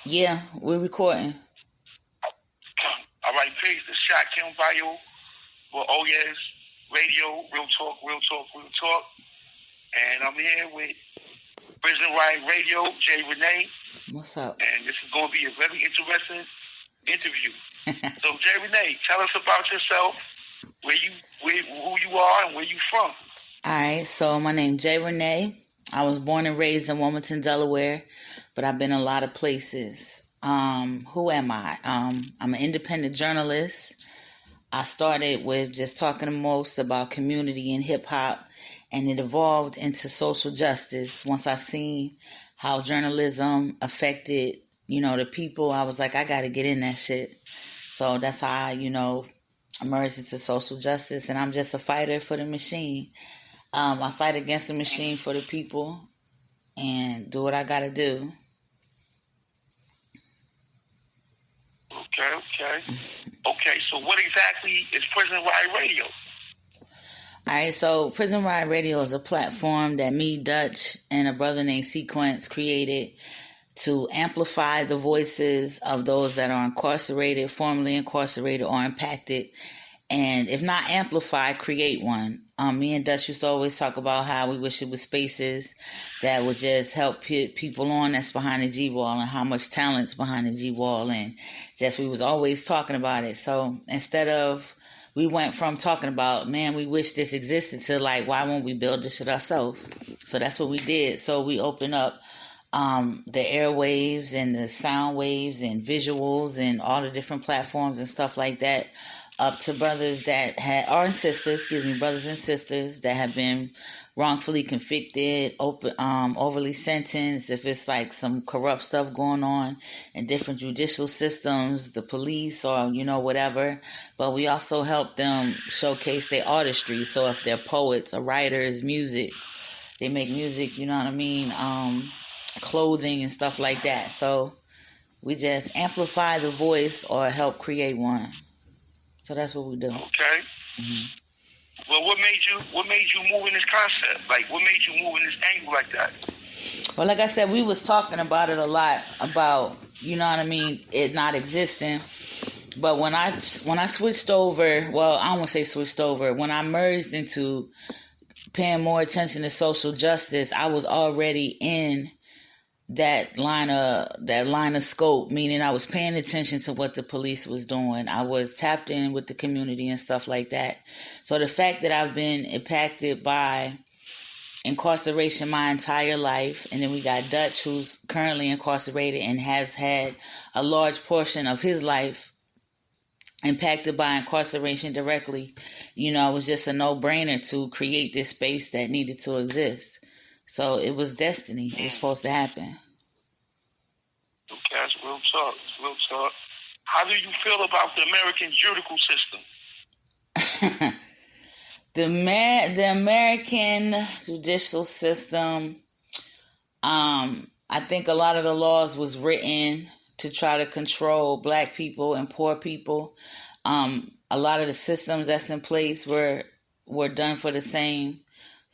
Yeah, we're recording. All right, peace. The Shot Kim Bio for Oyezzz Radio, Real Talk, Real Talk, Real Talk. And I'm here with Prison Riot Radio, Jay Rene. What's up? And this is going to be a very interesting interview. So, Jay Rene, tell us about yourself, who you are, and where you from. All right, so my name's Jay Rene. I was born and raised in Wilmington, Delaware, but I've been a lot of places. Who am I? I'm an independent journalist. I started with just talking the most about community and hip hop, and it evolved into social justice. Once I seen how journalism affected, the people, I was like, I got to get in that shit. So that's how I, emerged into social justice, and I'm just a fighter for the machine. I fight against the machine for the people and do what I got to do. Okay, so what exactly is Prison Riot Radio? All right, so Prison Riot Radio is a platform that me, Dutch, and a brother named Sequence created to amplify the voices of those that are incarcerated, formerly incarcerated, or impacted. And if not amplify, create one. Me and Dutch used to always talk about how we wish it was spaces that would just help hit people on that's behind the G-wall and how much talent's behind the G-wall. And just we was always talking about it. So instead of, we went from talking about, man, we wish this existed to like, why won't we build this shit ourselves? So that's what we did. So we opened up the airwaves and the sound waves and visuals and all the different platforms and stuff like that up to brothers that brothers and sisters that have been wrongfully convicted, overly sentenced, if it's like some corrupt stuff going on in different judicial systems, the police or, whatever. But we also help them showcase their artistry. So if they're poets or writers, they make music, you know what I mean? Clothing and stuff like that. So we just amplify the voice or help create one. So that's what we do. Okay. Mm-hmm. Well, what made you move in this concept? Like, what made you move in this angle like that? Well, like I said, we was talking about it a lot about, it not existing. But when I switched over, well, I don't want to say switched over. When I merged into paying more attention to social justice, I was already in that line of scope, meaning I was paying attention to what the police was doing. I was tapped in with the community and stuff like that. So the fact that I've been impacted by incarceration my entire life, and then we got Dutch, who's currently incarcerated and has had a large portion of his life impacted by incarceration directly, it was just a no-brainer to create this space that needed to exist. So it was destiny. It was supposed to happen. Okay, that's real talk. How do you feel about the American judicial system? The American judicial system, I think a lot of the laws was written to try to control black people and poor people. A lot of the systems that's in place were done for the same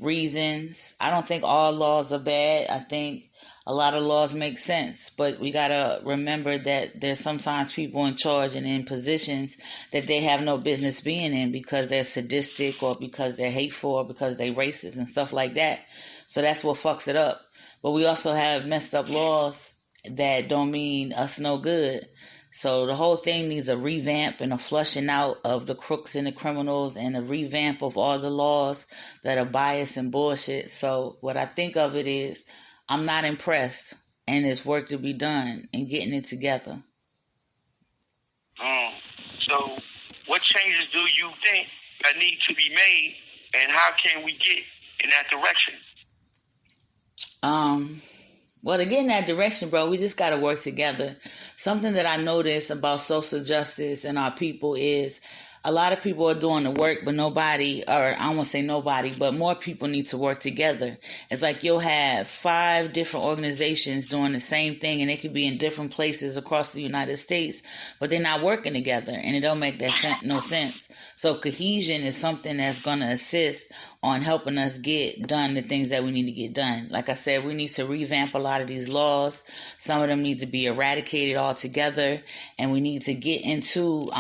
reasons. I don't think all laws are bad. I think a lot of laws make sense, but we gotta remember that there's sometimes people in charge and in positions that they have no business being in because they're sadistic or because they're hateful or because they're racist and stuff like that. So that's what fucks it up. But we also have messed up laws that don't mean us no good. So the whole thing needs a revamp and a flushing out of the crooks and the criminals and a revamp of all the laws that are biased and bullshit. So what I think of it is, I'm not impressed, and there's work to be done in getting it together. So what changes do you think that need to be made, and how can we get in that direction? Well, to get in that direction, bro, we just got to work together. Something that I notice about social justice and our people is a lot of people are doing the work, but nobody, or I won't say nobody, but more people need to work together. It's like you'll have 5 different organizations doing the same thing, and they could be in different places across the United States, but they're not working together, and it don't make that no sense. So cohesion is something that's going to assist on helping us get done the things that we need to get done. Like I said, we need to revamp a lot of these laws. Some of them need to be eradicated altogether, and we need to get into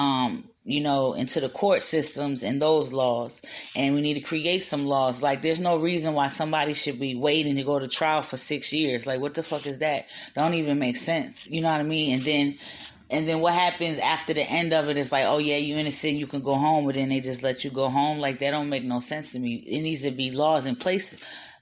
into the court systems and those laws. And we need to create some laws. Like, there's no reason why somebody should be waiting to go to trial for 6 years. Like, what the fuck is that? Don't even make sense. You know what I mean? And then what happens after the end of it is like, oh yeah, you're innocent, you can go home, but then they just let you go home. Like, that don't make no sense to me. It needs to be laws in place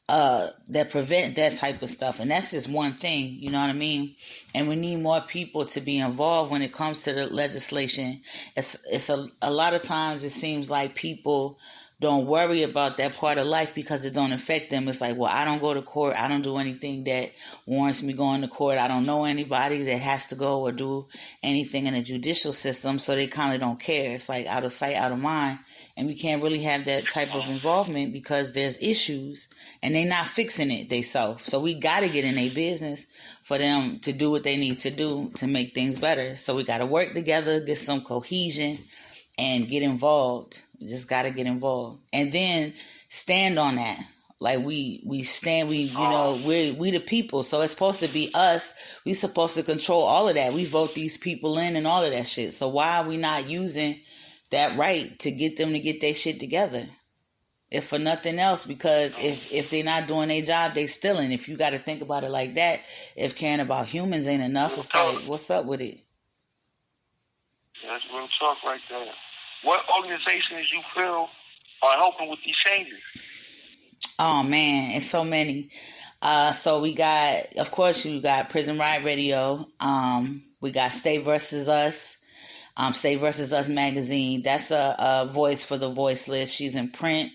that prevent that type of stuff. And that's just one thing, you know what I mean? And we need more people to be involved when it comes to the legislation. It's a lot of times it seems like people don't worry about that part of life because it don't affect them. It's like, well, I don't go to court. I don't do anything that warrants me going to court. I don't know anybody that has to go or do anything in the judicial system. So they kind of don't care. It's like out of sight, out of mind. And we can't really have that type of involvement because there's issues and they're not fixing it themselves. So we got to get in their business for them to do what they need to do to make things better. So we got to work together, get some cohesion, and get involved. We just got to get involved. And then stand on that. Like we the people. So it's supposed to be us. We supposed to control all of that. We vote these people in and all of that shit. So why are we not using that right to get them to get their shit together? If for nothing else, because if they're not doing their job, they stealing. If you got to think about it like that, if caring about humans ain't enough, it's like, what's up with it? That's real talk right there. What organizations you feel are helping with these changes? Oh man, it's so many. So we got, of course, you got Prison Riot Radio. We got State versus Us. State versus Us magazine. That's a voice for the voiceless. She's in print,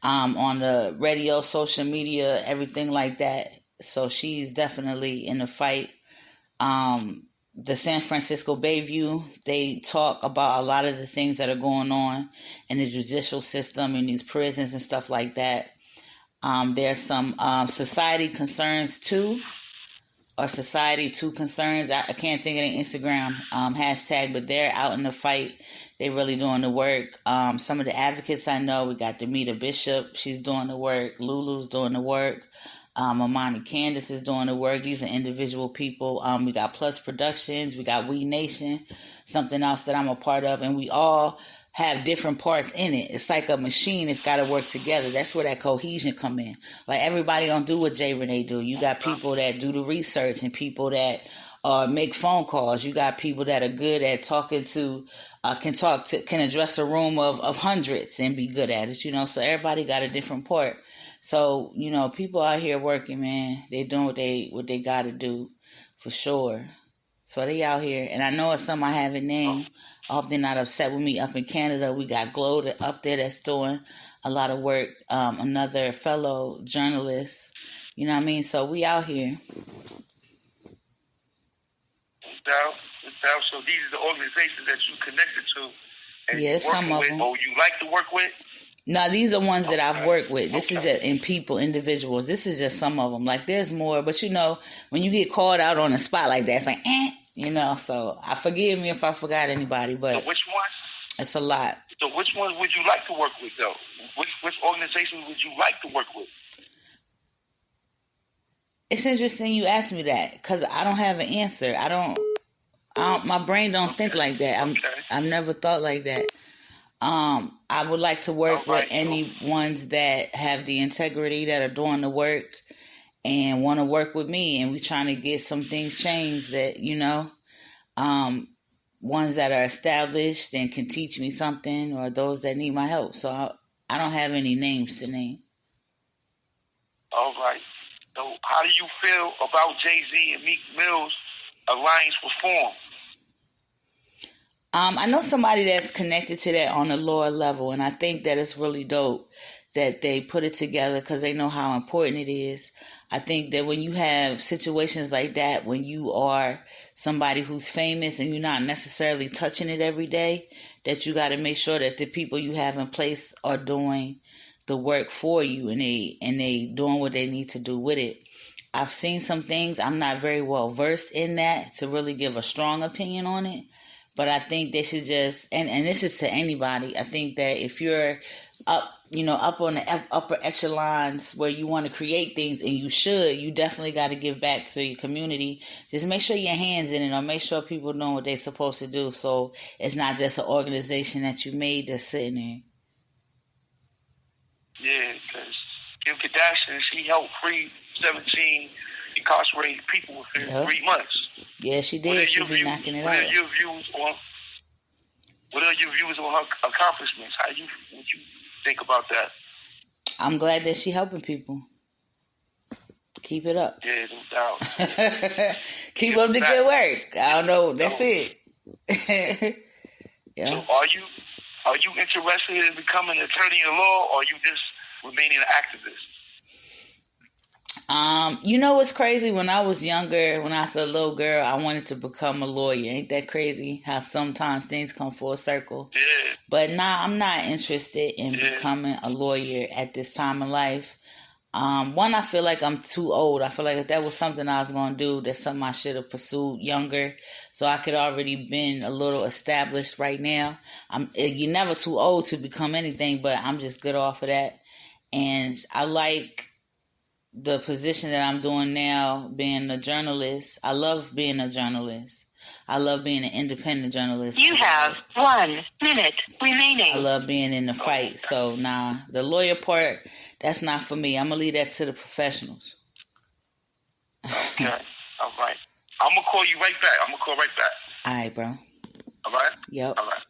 on the radio, social media, everything like that. So she's definitely in the fight. The San Francisco Bayview, they talk about a lot of the things that are going on in the judicial system, in these prisons and stuff like that. There's some society concerns too, or Society 2 Concerns. I can't think of the Instagram hashtag, but they're out in the fight. They really doing the work. Some of the advocates I know, we got Demita Bishop. She's doing the work. Lulu's doing the work. Amani Candace is doing the work. These are individual people. We got Plus Productions. We got We Nation, something else that I'm a part of. And we all have different parts in it. It's like a machine. It's got to work together. That's where that cohesion come in. Like, everybody don't do what Rene do. You got people that do the research and people that make phone calls. You got people that are good at talking to, can address a room of hundreds and be good at it, you know. So everybody got a different part. So, you know, people out here working, man. They doing what they got to do, for sure. So they out here, and I know it's some I haven't named. I hope they're not upset with me. Up in Canada, we got Glow up there that's doing a lot of work. Another fellow journalist, you know what I mean? So we out here. So these are the organizations that you connected to, and yes, some of them. Or you like to work with? No, these are ones that I've worked with. This is just individuals. This is just some of them. Like, there's more, but you know, when you get called out on the spot like that, it's like, you know. So I forgive me if I forgot anybody, but so which ones? It's a lot. So which ones would you like to work with, though? Which organizations would you like to work with? It's interesting you asked me that, because I don't have an answer. I don't. My brain don't think like that. I've never thought like that. I would like to work with any ones that have the integrity, that are doing the work and want to work with me. And we're trying to get some things changed that, you know, ones that are established and can teach me something, or those that need my help. So I don't have any names to name. All right. So how do you feel about Jay-Z and Meek Mill's Alliance Reform? I know somebody that's connected to that on a lower level, and I think that it's really dope that they put it together because they know how important it is. I think that when you have situations like that, when you are somebody who's famous and you're not necessarily touching it every day, that you got to make sure that the people you have in place are doing the work for you, and they doing what they need to do with it. I've seen some things. I'm not very well versed in that to really give a strong opinion on it. But I think they should just, and this is to anybody, I think that if you're up on the upper echelons where you want to create things, and you definitely got to give back to your community. Just make sure your hands in it, or make sure people know what they're supposed to do. So it's not just an organization that you made that's sitting there. Yeah, because Kim Kardashian, she helped free 17 incarcerated people within 3 months. Yeah, she did. She been knocking it out. What are your views on her accomplishments? What you think about that? I'm glad that she helping people. Keep it up. Yeah, no doubt. Keep up the good work. I don't know. That's it. Yeah. So are you interested in becoming an attorney in law, or are you just remaining an activist? What's crazy? When I was younger, when I was a little girl, I wanted to become a lawyer. Ain't that crazy how sometimes things come full circle? Yeah. But I'm not interested in becoming a lawyer at this time in life. One, I feel like I'm too old. I feel like if that was something I was going to do, that's something I should have pursued younger. So I could already been a little established right now. You're never too old to become anything, but I'm just good off of that. And I like the position that I'm doing now, being a journalist. I love being a journalist. I love being an independent journalist. You have 1 minute remaining. I love being in the fight. So, the lawyer part, that's not for me. I'm going to leave that to the professionals. Okay. All right. I'm going to call you right back. All right, bro. All right? Yep. All right.